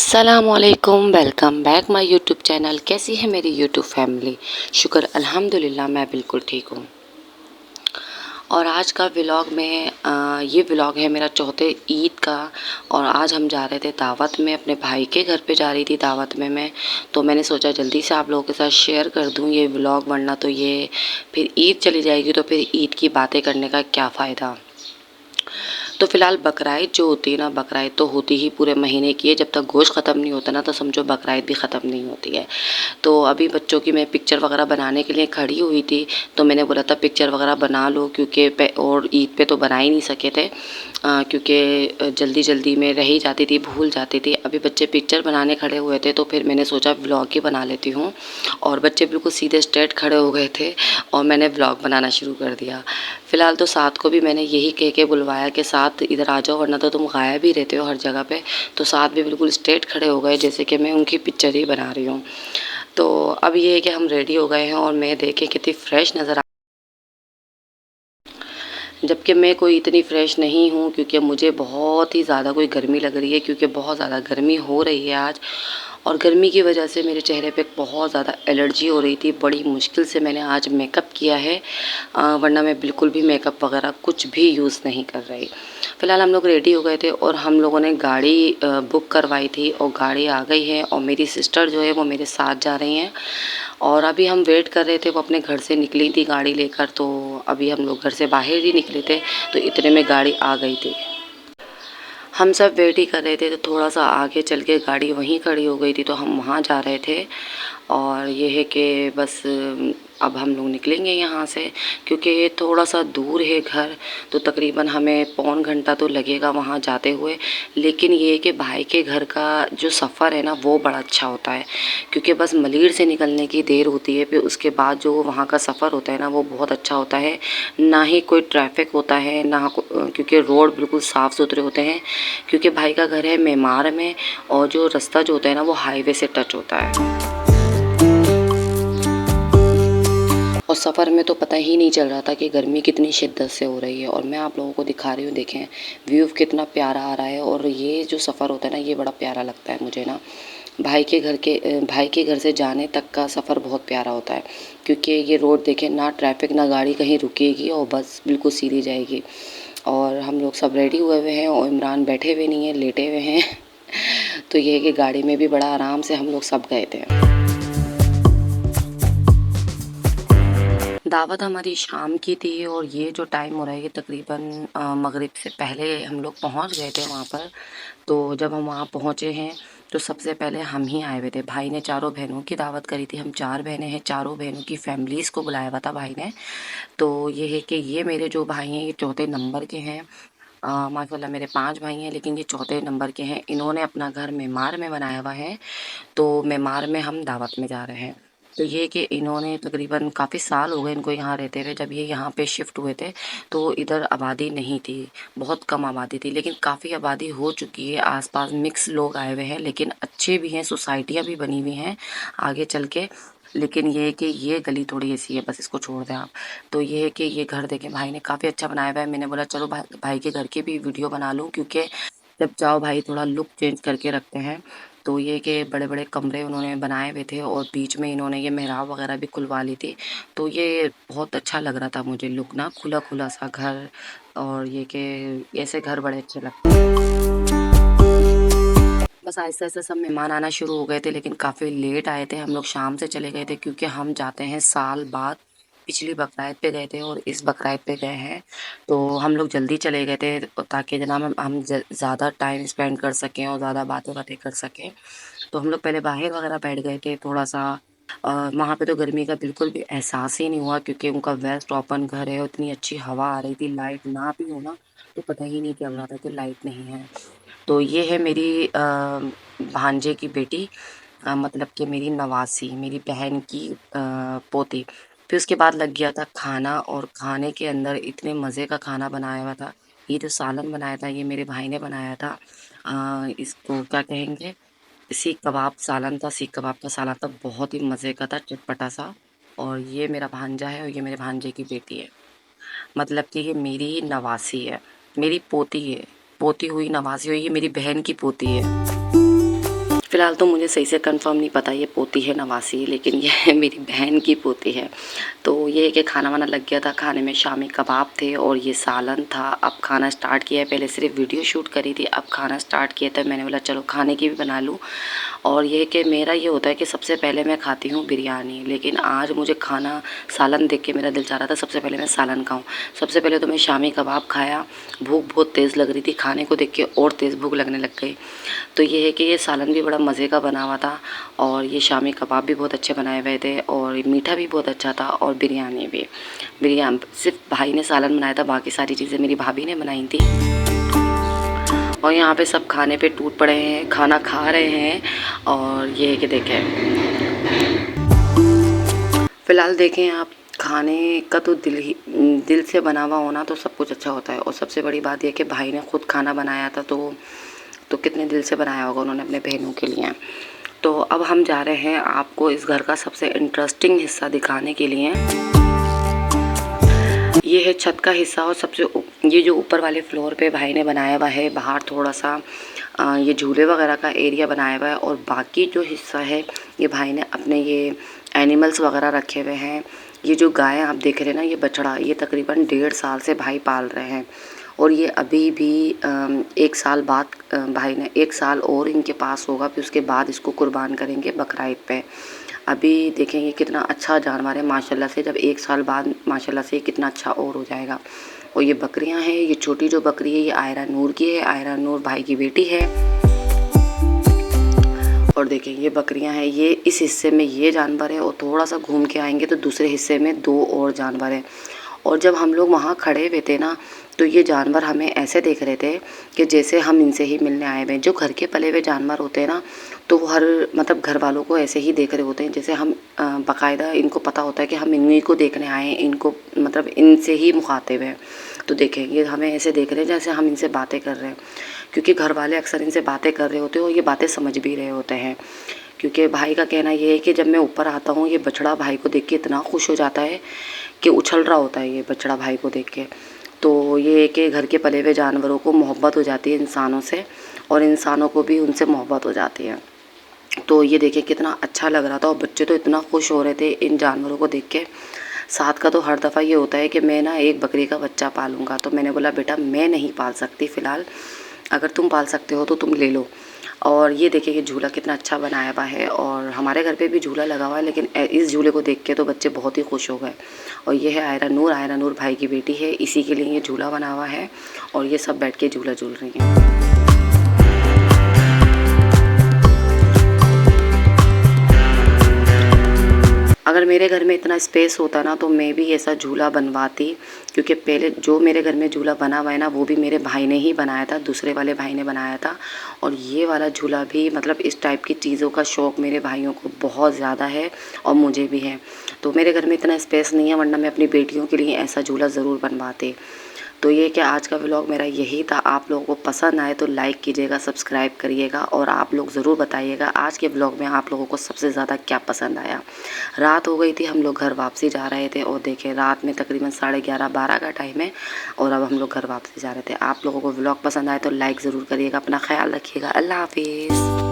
अस्सलामुअलैकुम, welcome back my YouTube channel. कैसी है मेरी यूट्यूब फैमिली? शुक्र अल्हम्दुलिल्लाह मैं बिल्कुल ठीक हूँ। और आज का व्लॉग में ये व्लॉग है मेरा चौथे ईद का। और आज हम जा रहे थे दावत में, अपने भाई के घर पे जा रही थी दावत में मैं। तो मैंने सोचा जल्दी से आप लोगों के साथ शेयर कर दूँ ये व्लॉग, वरना तो ये फिर ईद चली जाएगी तो फिर ईद की बातें करने का क्या फ़ायदा। तो फ़िलहाल बकराईद जो होती है ना, बकराईद तो होती ही पूरे महीने की है। जब तक गोश्त ख़त्म नहीं होता ना तो समझो बकराईद भी ख़त्म नहीं होती है। तो अभी बच्चों की मैं पिक्चर वगैरह बनाने के लिए खड़ी हुई थी, तो मैंने बोला था पिक्चर वगैरह बना लो, क्योंकि और ईद पे तो बना ही नहीं सके थे, क्योंकि जल्दी जल्दी में रह ही जाती थी, भूल जाती थी। अभी बच्चे पिक्चर बनाने खड़े हुए थे तो फिर मैंने सोचा व्लॉग ही बना लेती हूँ। और बच्चे बिल्कुल सीधे स्ट्रेट खड़े हो गए थे और मैंने व्लॉग बनाना शुरू कर दिया। फ़िलहाल तो साथ को भी मैंने यही कह के बुलवाया कि साथ इधर आ जाओ, वरना तो तुम गायब ही रहते हो हर जगह पे। तो साथ भी बिल्कुल स्ट्रेट खड़े हो गए जैसे कि मैं उनकी पिक्चर ही बना रही हूँ। तो अब ये है कि हम रेडी हो गए हैं और मैं देखें कितनी फ्रेश नज़र आ, जबकि मैं कोई इतनी फ़्रेश नहीं हूँ, क्योंकि मुझे बहुत ही ज़्यादा कोई गर्मी लग रही है, क्योंकि बहुत ज़्यादा गर्मी हो रही है आज। और गर्मी की वजह से मेरे चेहरे पे बहुत ज़्यादा एलर्जी हो रही थी। बड़ी मुश्किल से मैंने आज मेकअप किया है, वरना मैं बिल्कुल भी मेकअप वगैरह कुछ भी यूज़ नहीं कर रही। फ़िलहाल हम लोग रेडी हो गए थे और हम लोगों ने गाड़ी बुक करवाई थी और गाड़ी आ गई है। और मेरी सिस्टर जो है वो मेरे साथ जा रही हैं। और अभी हम वेट कर रहे थे, वो अपने घर से निकली थी गाड़ी लेकर, तो अभी हम लोग घर से बाहर ही निकले थे तो इतने में गाड़ी आ गई थी। हम सब वेट ही कर रहे थे तो थोड़ा सा आगे चल के गाड़ी वहीं खड़ी हो गई थी, तो हम वहाँ जा रहे थे। और ये है कि बस अब हम लोग निकलेंगे यहाँ से, क्योंकि ये थोड़ा सा दूर है घर, तो तकरीबन हमें पौन घंटा तो लगेगा वहाँ जाते हुए। लेकिन ये है कि भाई के घर का जो सफ़र है ना वो बड़ा अच्छा होता है, क्योंकि बस मलीर से निकलने की देर होती है, फिर उसके बाद जो वहाँ का सफ़र होता है ना वो बहुत अच्छा होता है। ना ही कोई ट्रैफिक होता है, क्योंकि रोड बिल्कुल साफ़ सुथरे होते हैं, क्योंकि भाई का घर है मेमार में। और जो रास्ता जो होता है ना वो हाईवे से टच होता है। और सफ़र में तो पता ही नहीं चल रहा था कि गर्मी कितनी शिद्दत से हो रही है। और मैं आप लोगों को दिखा रही हूँ, देखें व्यू कितना प्यारा आ रहा है। और ये जो सफ़र होता है ना ये बड़ा प्यारा लगता है मुझे ना। भाई के घर से जाने तक का सफ़र बहुत प्यारा होता है, क्योंकि ये रोड देखें, ना ट्रैफिक ना गाड़ी कहीं रुकेगी और बस बिल्कुल सीधी जाएगी। और हम लोग सब रेडी हुए हुए हैं और इमरान बैठे हुए नहीं है, लेटे हुए हैं। तो ये है कि गाड़ी में भी बड़ा आराम से हम लोग सब गए थे। दावत हमारी शाम की थी और ये जो टाइम हो रहा है ये तकरीबन मगरिब से पहले हम लोग पहुंच गए थे वहाँ पर। तो जब हम वहाँ पहुँचे हैं तो सबसे पहले हम ही आए हुए थे। भाई ने चारों बहनों की दावत करी थी, हम 4 बहनें हैं, चारों बहनों की फैमिलीज़ को बुलाया हुआ था भाई ने। तो ये है कि ये मेरे जो भाई हैं ये चौथे नंबर के हैं। माशाल्लाह मेरे 5 भाई हैं, लेकिन ये चौथे नंबर के हैं। इन्होंने अपना घर मेमार में बनाया हुआ है, तो मेमार में हम दावत में जा रहे हैं। तो ये कि इन्होंने तकरीबन काफ़ी साल हो गए इनको यहाँ रहते हुए। जब ये यहाँ पे शिफ्ट हुए थे तो इधर आबादी नहीं थी, बहुत कम आबादी थी, लेकिन काफ़ी आबादी हो चुकी है। आसपास मिक्स लोग आए हुए हैं, लेकिन अच्छे भी हैं, सोसाइटियाँ भी बनी हुई हैं आगे चल के। लेकिन ये है कि ये गली थोड़ी ऐसी है, बस इसको छोड़ दें आप। तो ये है कि ये घर देखें भाई ने काफ़ी अच्छा बनाया हुआ है। मैंने बोला चलो भाई के घर की भी वीडियो बना लूँ, क्योंकि जब जाओ भाई थोड़ा लुक चेंज करके रखते हैं। तो ये कि बड़े-बड़े कमरे उन्होंने बनाए हुए थे और बीच में इन्होंने ये मेहराब वगैरह भी खुलवा ली थी। तो ये बहुत अच्छा लग रहा था मुझे लुक ना, खुला-खुला सा घर। और ये कि ऐसे घर बड़े अच्छे लगते हैं। बस आहिस्ता-आहिस्ता सब मेहमान आना शुरू हो गए थे, लेकिन काफ़ी लेट आए थे। हम लोग शाम से चले गए थे, क्योंकि हम जाते हैं साल बाद। पिछली बकरीद पे गए थे और इस बकरीद पे गए हैं, तो हम लोग जल्दी चले गए थे ताकि जनाब हम ज़्यादा टाइम स्पेंड कर सकें और ज़्यादा बातें-वातें कर सकें। तो हम लोग पहले बाहर वगैरह बैठ गए थे थोड़ा-सा। वहाँ पे तो गर्मी का बिल्कुल भी एहसास ही नहीं हुआ, क्योंकि उनका वेस्ट ओपन घर है और इतनी अच्छी हवा आ रही थी। लाइट ना भी हो ना तो पता ही नहीं चल रहा था कि लाइट नहीं है। तो ये है मेरी भांजे की बेटी, मतलब कि मेरी नवासी, मेरी बहन की पोती। फिर उसके बाद लग गया था खाना, और खाने के अंदर इतने मज़े का खाना बनाया हुआ था। ये जो सालन बनाया था ये मेरे भाई ने बनाया था। इसको क्या कहेंगे, सीख कबाब सालन था, सीख कबाब का सालन था, बहुत ही मज़े का था, चटपटा सा। और ये मेरा भांजा है और ये मेरे भांजे की बेटी है, मतलब कि ये मेरी नवासी है, मेरी पोती है। पोती हुई नवासी हुई, ये मेरी बहन की पोती है। फ़िलहाल तो मुझे सही से कंफ़र्म नहीं पता ये पोती है नवासी, लेकिन ये मेरी बहन की पोती है। तो ये है कि खाना-वाना लग गया था, खाने में शामी कबाब थे और ये सालन था। अब खाना स्टार्ट किया है, पहले सिर्फ़ वीडियो शूट करी थी, अब खाना स्टार्ट किया था। मैंने बोला चलो खाने की भी बना लूँ। और ये है कि मेरा ये होता है कि सबसे पहले मैं खाती हूँ बिरयानी, लेकिन आज मुझे खाना सालन देख के मेरा दिल चाह रहा था सबसे पहले मैं सालन खाऊँ। सबसे पहले तो मैं शामी कबाब खाया, भूख बहुत तेज़ लग रही थी, खाने को देख के और तेज़ भूख लगने लग गई। तो ये है कि ये सालन भी बड़ा मज़े का बना हुआ था और ये शामी कबाब भी बहुत अच्छे बनाए हुए थे और मीठा भी बहुत अच्छा था और बिरयानी भी। सिर्फ भाई ने सालन बनाया था, बाकी सारी चीज़ें मेरी भाभी ने बनाई थी। और यहाँ पे सब खाने पे टूट पड़े हैं, खाना खा रहे हैं। और ये है कि देखें, फ़िलहाल देखें आप, खाने का तो दिल से बना हुआ होना तो सब कुछ अच्छा होता है। और सबसे बड़ी बात ये कि भाई ने खुद खाना बनाया था तो कितने दिल से बनाया होगा उन्होंने अपने बहनों के लिए। तो अब हम जा रहे हैं आपको इस घर का सबसे इंटरेस्टिंग हिस्सा दिखाने के लिए। ये है छत का हिस्सा और ये जो ऊपर वाले फ्लोर पे भाई ने बनाया हुआ है, बाहर थोड़ा सा ये झूले वगैरह का एरिया बनाया हुआ है और बाकी जो हिस्सा है ये भाई ने अपने ये एनिमल्स वगैरह रखे हुए हैं। ये जो गाय आप देख रहे हैं ना, ये बछड़ा, ये तकरीबन 1.5 साल से भाई पाल रहे हैं और ये अभी भी 1 साल बाद भाई ने 1 साल और इनके पास होगा, फिर उसके बाद इसको कुर्बान करेंगे बकरा ईद पे। अभी देखेंगे कितना अच्छा जानवर है माशाल्लाह से, जब 1 साल बाद माशाल्लाह से कितना अच्छा और हो जाएगा। और ये बकरियां हैं, ये छोटी जो बकरी है ये आयरा नूर की है, आयरा नूर भाई की बेटी है। और देखें ये बकरियां हैं, ये इस हिस्से में ये जानवर है और थोड़ा सा घूम के आएंगे तो दूसरे हिस्से में 2 और जानवर हैं। और जब हम लोग वहाँ खड़े हुए थे ना, तो ये जानवर हमें ऐसे देख रहे थे कि जैसे हम इनसे ही मिलने आए हुए हैं। जो घर के पले हुए जानवर होते हैं ना, तो वो हर मतलब घर वालों को ऐसे ही देख रहे होते हैं जैसे हम बाकायदा इनको पता होता है कि हम इन्हीं को देखने आए हैं, इनको मतलब इनसे ही मुखातिब हैं। तो देखें ये हमें ऐसे देख रहे हैं जैसे हम इनसे बातें कर रहे हैं, क्योंकि घर वाले अक्सर इनसे बातें कर रहे होते हैं और ये बातें समझ भी रहे होते हैं। क्योंकि भाई का कहना ये है कि जब मैं ऊपर आता हूँ ये बछड़ा भाई को देख के इतना खुश हो जाता है कि उछल रहा होता है ये बछड़ा भाई को देख के। तो ये है कि घर के पले हुए जानवरों को मोहब्बत हो जाती है इंसानों से और इंसानों को भी उनसे मोहब्बत हो जाती है। तो ये देखिए कितना अच्छा लग रहा था और बच्चे तो इतना खुश हो रहे थे इन जानवरों को देख के। साथ का तो हर दफ़ा ये होता है कि मैं ना एक बकरी का बच्चा पालूंगा, तो मैंने बोला बेटा मैं नहीं पाल सकती फ़िलहाल, अगर तुम पाल सकते हो तो तुम ले लो। और ये देखिए कि झूला कितना अच्छा बनाया हुआ है और हमारे घर पे भी झूला लगा हुआ है, लेकिन इस झूले को देख के तो बच्चे बहुत ही खुश हो गए। और ये है आयरा नूर भाई की बेटी है, इसी के लिए ये झूला बना हुआ है और ये सब बैठ के झूला झूल रही हैं। अगर मेरे घर में इतना स्पेस होता ना तो मैं भी ऐसा झूला बनवाती, क्योंकि पहले जो मेरे घर में झूला बना हुआ है ना वो भी मेरे भाई ने ही बनाया था, दूसरे वाले भाई ने बनाया था। और ये वाला झूला भी मतलब इस टाइप की चीज़ों का शौक़ मेरे भाइयों को बहुत ज़्यादा है और मुझे भी है। तो मेरे घर में इतना स्पेस नहीं है, वरना मैं अपनी बेटियों के लिए ऐसा झूला ज़रूर बनवाती। तो ये कि आज का व्लॉग मेरा यही था। आप लोगों को पसंद आए तो लाइक कीजिएगा, सब्सक्राइब करिएगा और आप लोग ज़रूर बताइएगा आज के व्लॉग में आप लोगों को सबसे ज़्यादा क्या पसंद आया। रात हो गई थी, हम लोग घर वापसी जा रहे थे और देखें रात में तकरीबन 11:30-12 का टाइम है और अब हम लोग घर वापसी जा रहे थे। आप लोगों को व्लॉग पसंद आए तो लाइक ज़रूर करिएगा, अपना ख्याल रखिएगा। अल्लाह हाफिज़।